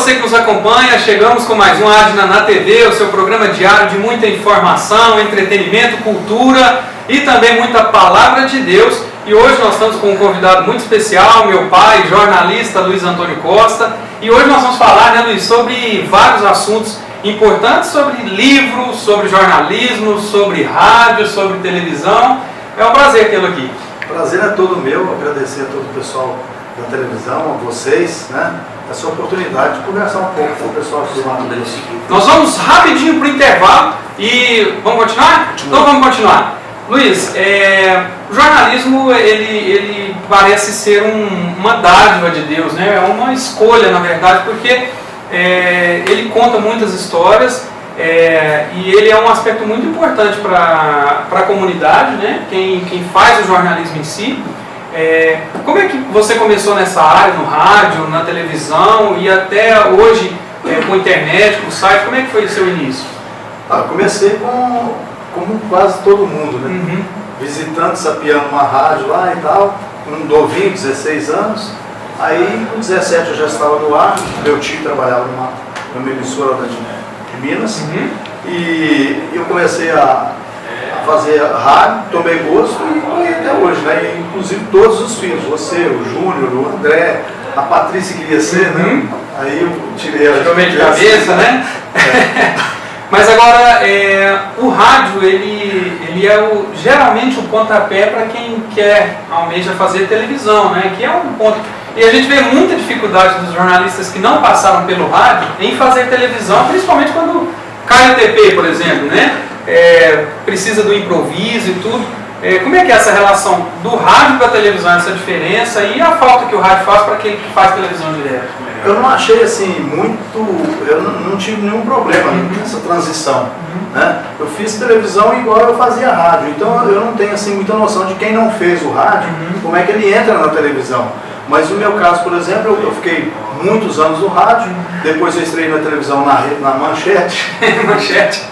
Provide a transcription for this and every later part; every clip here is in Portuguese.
você que nos acompanha, chegamos com mais um Adna na TV, o seu programa diário de muita informação, entretenimento, cultura e também muita palavra de Deus. E hoje nós estamos com um convidado muito especial, meu pai, jornalista Luiz Antônio Costa. E hoje nós vamos falar, né, Luiz, sobre vários assuntos importantes, sobre livros, sobre jornalismo, sobre rádio, sobre televisão. É um prazer tê-lo aqui. O prazer é todo meu, agradecer a todo o pessoal da televisão, a vocês, né, essa oportunidade de conversar um pouco com o pessoal aqui do lado deles. Nós vamos rapidinho para o intervalo e vamos continuar? Então vamos continuar. Luiz, o jornalismo ele parece ser uma dádiva de Deus, né? É uma escolha, na verdade, porque ele conta muitas histórias e ele é um aspecto muito importante para a comunidade, né? Quem faz o jornalismo em si. Como é que você começou nessa área, no rádio, na televisão e até hoje com a internet, com o site? Como é que foi o seu início? Comecei como quase todo mundo, né? Uhum. Visitando, sapeando uma rádio lá e tal, um novinho, 16 anos. Aí com 17 eu já estava no ar, meu tio trabalhava numa emissora de Minas. Uhum. E eu comecei a fazer rádio, tomei gosto e fui até hoje, né? E, inclusive todos os filhos, você, o Júnior, o André, a Patrícia queria ser, né? Aí eu tirei a de cabeça, né? Mas agora, o rádio, ele é geralmente o pontapé para quem almeja fazer televisão, né? Que é um ponto. E a gente vê muita dificuldade dos jornalistas que não passaram pelo rádio em fazer televisão, principalmente quando cai o TP, por exemplo, né? Precisa do improviso e tudo. Como é que é essa relação do rádio para a televisão, essa diferença e a falta que o rádio faz para quem faz televisão direto? Eu não achei assim eu não tive nenhum problema nessa transição, né? Eu fiz televisão igual eu fazia rádio, então eu não tenho assim muita noção de quem não fez o rádio, como é que ele entra na televisão. Mas no meu caso, por exemplo, eu fiquei muitos anos no rádio, depois eu estreiei na televisão na Manchete. Manchete.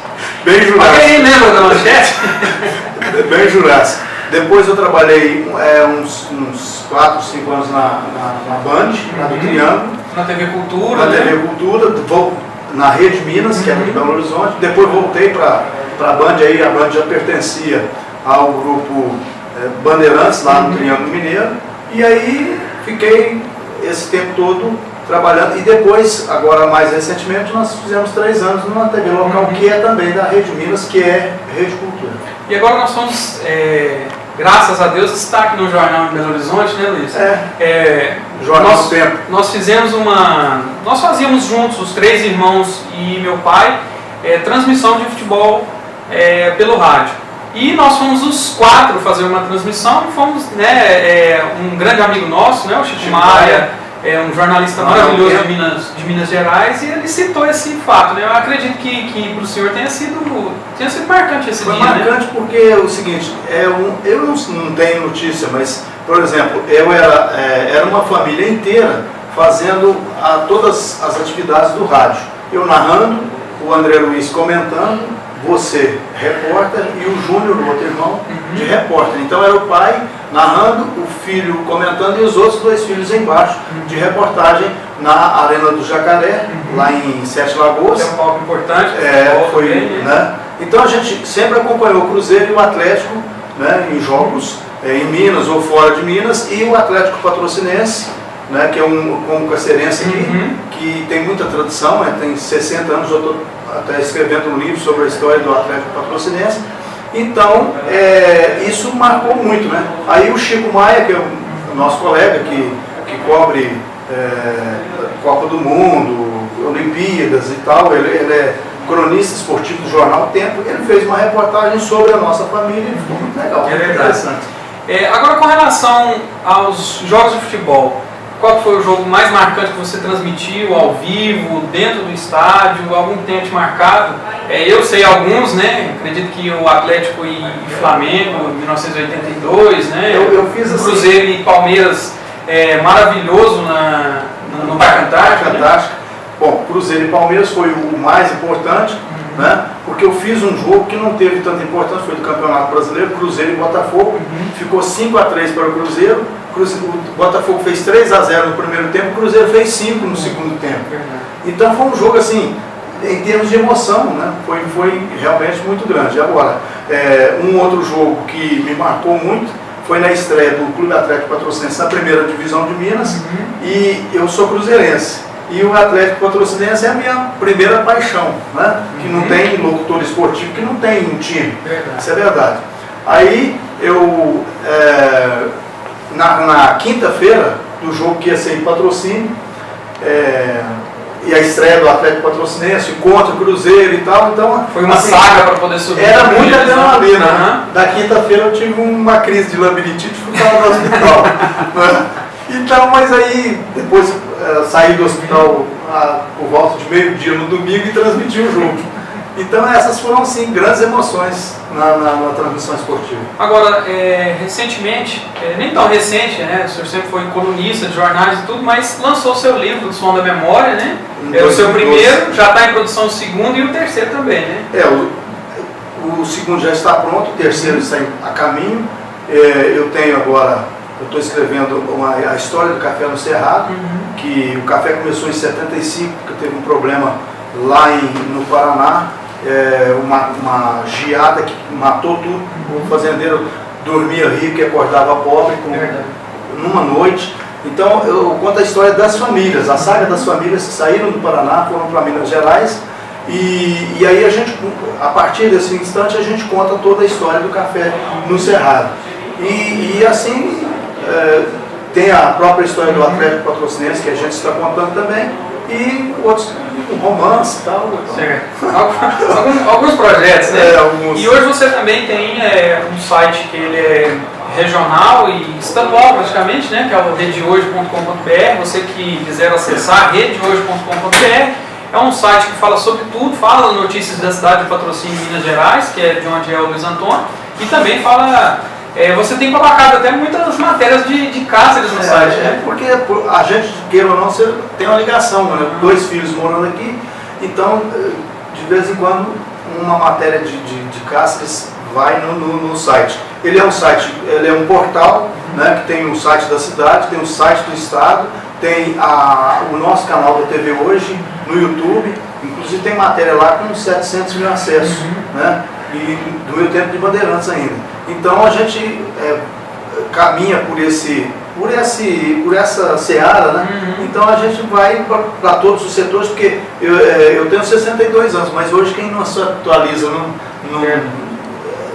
Bem Jurássico. Alguém lembra da Manchete? Bem Jurássico. Depois eu trabalhei uns 4, 5 anos na Band, na do Triângulo. Na TV Cultura. Na TV Cultura, na Rede Minas, que era de Belo Horizonte. Depois voltei para a Band, aí a Band já pertencia ao grupo Bandeirantes, lá no Triângulo Mineiro. E aí fiquei esse tempo todo trabalhando. E depois, agora mais recentemente, nós fizemos 3 anos numa TV local, que é também da Rede Minas, que é Rede Cultura. E agora nós somos, graças a Deus, destaque no jornal em Belo Horizonte, né, Luiz? Jornal do Tempo. Nós fazíamos juntos, os 3 irmãos e meu pai, transmissão de futebol pelo rádio. E nós fomos os 4 fazer uma transmissão, fomos, um grande amigo nosso, né, o Chico Maia, um jornalista maravilhoso de Minas Gerais, e ele citou esse fato, né? Eu acredito que para o senhor tenha sido marcante esse dia. Foi marcante, né? Porque é o seguinte, eu não tenho notícia, mas, por exemplo, eu era uma família inteira fazendo todas as atividades do rádio. Eu narrando, o André Luiz comentando, você repórter e o Júnior, o outro irmão, de repórter. Então era o pai narrando, o filho comentando e os outros 2 filhos embaixo de reportagem na Arena do Jacaré, lá em Sete Lagoas. É um palco importante. Né? Então a gente sempre acompanhou o Cruzeiro e o Atlético, né, em jogos em Minas ou fora de Minas, e o Atlético Patrocinense, né, que é um cacerense aqui, que tem muita tradição, tem 60 anos, eu estou até escrevendo um livro sobre a história do Atlético Patrocinense. Então, isso marcou muito, né? Aí o Chico Maia, que é o nosso colega, que cobre Copa do Mundo, Olimpíadas e tal, ele é cronista esportivo do jornal Tempo, ele fez uma reportagem sobre a nossa família e ficou muito legal. É verdade. Interessante. Agora, com relação aos jogos de futebol, qual foi o jogo mais marcante que você transmitiu ao vivo, dentro do estádio, algum tenha te marcado? Eu sei alguns, né? Acredito que o Atlético e Flamengo, em 1982, né? Eu fiz assim, Cruzeiro e Palmeiras, maravilhoso no Parque Antártico. Né? Bom, Cruzeiro e Palmeiras foi o mais importante, né? Porque eu fiz um jogo que não teve tanta importância, foi do Campeonato Brasileiro, Cruzeiro e Botafogo. Ficou 5-3 para o Cruzeiro. O Botafogo fez 3-0 no primeiro tempo, o Cruzeiro fez 5 no segundo tempo. Então foi um jogo assim, em termos de emoção, né? Foi realmente muito grande. Agora, um outro jogo que me marcou muito foi na estreia do Clube Atlético Patrocinense na primeira divisão de Minas, e eu sou cruzeirense. E o Atlético Patrocinense é a minha primeira paixão, né? Que não tem locutor esportivo, que não tem um time. Verdade. Isso é verdade. Aí eu, na quinta-feira do jogo que ia ser em patrocínio, e a estreia do Atlético Patrocinense contra o Cruzeiro e tal, então foi uma assim, saga para poder subir. Era muita adrenalina. Da quinta-feira eu tive uma crise de labirintite e fui para o hospital. Então, mas aí depois saí do hospital por volta de meio-dia no domingo e transmiti o jogo. Então essas foram sim grandes emoções na transmissão esportiva. Agora, recentemente, nem tão recente, né? O senhor sempre foi colunista de jornais e tudo, mas lançou o seu livro, O Som da Memória, né? O seu primeiro, já está em produção o segundo e o terceiro também, né? O segundo já está pronto, o terceiro está a caminho. Eu tenho agora, eu estou escrevendo a história do café no Cerrado, que o café começou em 75, porque teve um problema lá no Paraná, uma geada que matou tudo. O fazendeiro dormia rico e acordava pobre numa noite. Então eu conto a história das famílias, a saga das famílias que saíram do Paraná, foram para Minas Gerais, e aí a partir desse instante a gente conta toda a história do café no Cerrado. E assim tem a própria história do Atlético Patrocinense, que a gente está contando também, e outros, um romance e tal. Alguns projetos, né? Alguns. E hoje você também tem um site que ele é regional e estadual praticamente, né? Que é o redehoje.com.br. Você que quiser acessar redehoje.com.br, é um site que fala sobre tudo, fala notícias da cidade de Patrocínio, Minas Gerais, que é de onde é o Luiz Antônio, e também fala... você tem colocado até muitas matérias de Cáceres no site, né? Porque a gente, queira ou não, você tem uma ligação, né? 2 filhos morando aqui, então de vez em quando uma matéria de Cáceres vai no site. Ele é um site, ele é um portal, né, que tem o site da cidade, tem o site do estado, tem o nosso canal da TV Hoje no YouTube, inclusive tem matéria lá com 700 mil acessos, né? E do meu tempo de Bandeirantes ainda. Então a gente caminha por essa seara, né? Então a gente vai para todos os setores, porque eu tenho 62 anos, mas hoje quem não se atualiza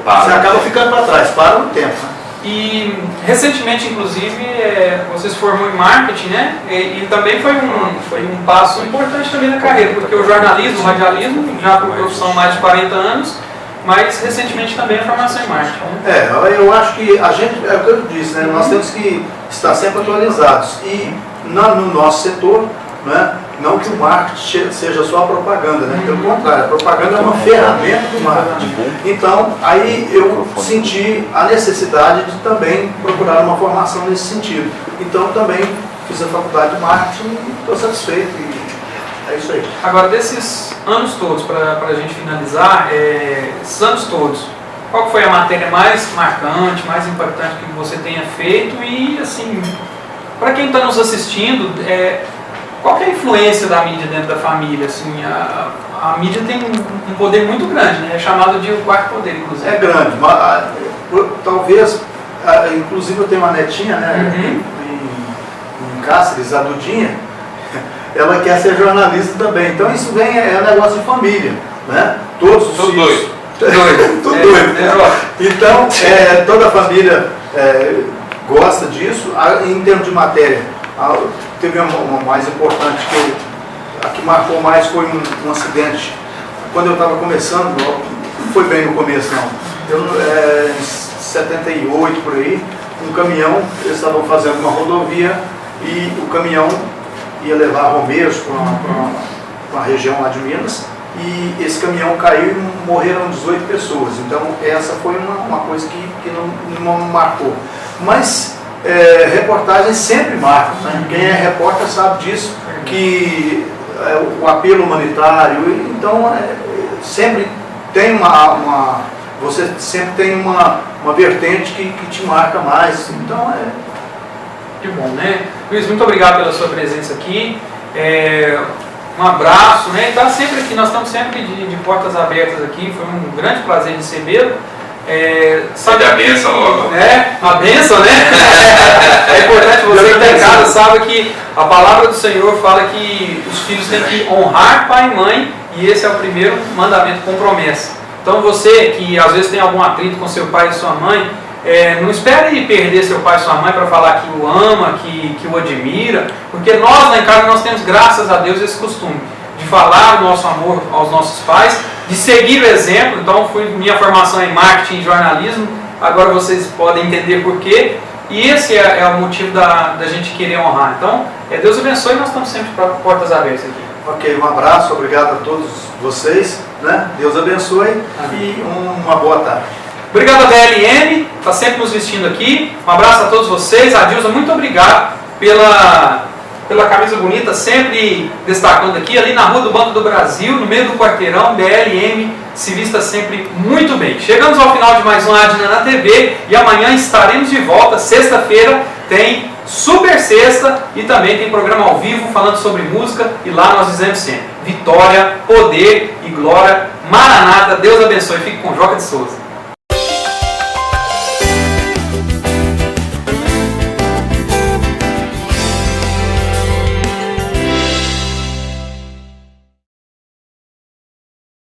você acaba ficando para trás, para no tempo. Né? E recentemente, inclusive, você se formou em marketing, né? E também foi um passo importante também na carreira, porque o jornalismo, o radialismo, já por profissão há mais de 40 anos, mas recentemente também a formação em marketing. Né? Eu acho que a gente, é o que eu disse, né? Nós temos que estar sempre atualizados. E no nosso setor, né? Não que o marketing seja só a propaganda, né? Pelo contrário, a propaganda é uma ferramenta do marketing. Então, aí eu senti a necessidade de também procurar uma formação nesse sentido. Então, também fiz a faculdade de marketing e estou satisfeito. É isso aí. Agora, desses anos todos, para a gente finalizar, esses anos todos, qual foi a matéria mais marcante, mais impactante que você tenha feito? E, assim, para quem está nos assistindo, qual que é a influência da mídia dentro da família? Assim, a mídia tem um poder muito grande, né? É chamado de o quarto poder, inclusive. É grande, mas talvez, inclusive eu tenho uma netinha, né, em Cáceres, a Dudinha, ela quer ser jornalista também. Então isso é um negócio de família, né? Todos os filhos. Tudo doido. Então, toda a família gosta disso. Em termos de matéria, teve uma mais importante a que marcou mais foi um acidente. Quando eu estava começando, não foi bem no começo não, em 78 por aí, um caminhão, eles estavam fazendo uma rodovia e o caminhão ia levar romeiros para uma região lá de Minas, e esse caminhão caiu e morreram 18 pessoas. Então essa foi uma coisa que não marcou. Mas reportagens sempre marcam, né? Quem é repórter sabe disso, que o apelo humanitário, então sempre tem você sempre tem uma vertente que te marca mais. Então que bom, né? Luiz, muito obrigado pela sua presença aqui. um abraço, né? Ele está sempre aqui, nós estamos sempre de portas abertas aqui, foi um grande prazer recebê-lo. Sabe a benção logo? A benção, né? É importante você que está em casa, sabe que a palavra do Senhor fala que os filhos têm que honrar pai e mãe, e esse é o primeiro mandamento com promessa. Então você que às vezes tem algum atrito com seu pai e sua mãe, não espere perder seu pai e sua mãe para falar que o ama, que o admira, porque nós lá em casa nós temos, graças a Deus, esse costume de falar o nosso amor aos nossos pais, de seguir o exemplo. Então minha formação em marketing e jornalismo, agora vocês podem entender por quê, e esse é o motivo da gente querer honrar. Então, Deus abençoe, nós estamos sempre para portas abertas aqui. Ok, um abraço, obrigado a todos vocês, né? Deus abençoe. Amém. E uma boa tarde. Obrigado a DLM, está sempre nos vestindo aqui. Um abraço a todos vocês. Adilson, muito obrigado pela camisa bonita, sempre destacando aqui, ali na Rua do Banco do Brasil, no meio do quarteirão. DLM se vista sempre muito bem. Chegamos ao final de mais um Adna na TV e amanhã estaremos de volta. Sexta-feira tem Super Sexta e também tem programa ao vivo falando sobre música, e lá nós dizemos sempre: vitória, poder e glória, Maranata. Deus abençoe. Fique com Joca de Souza.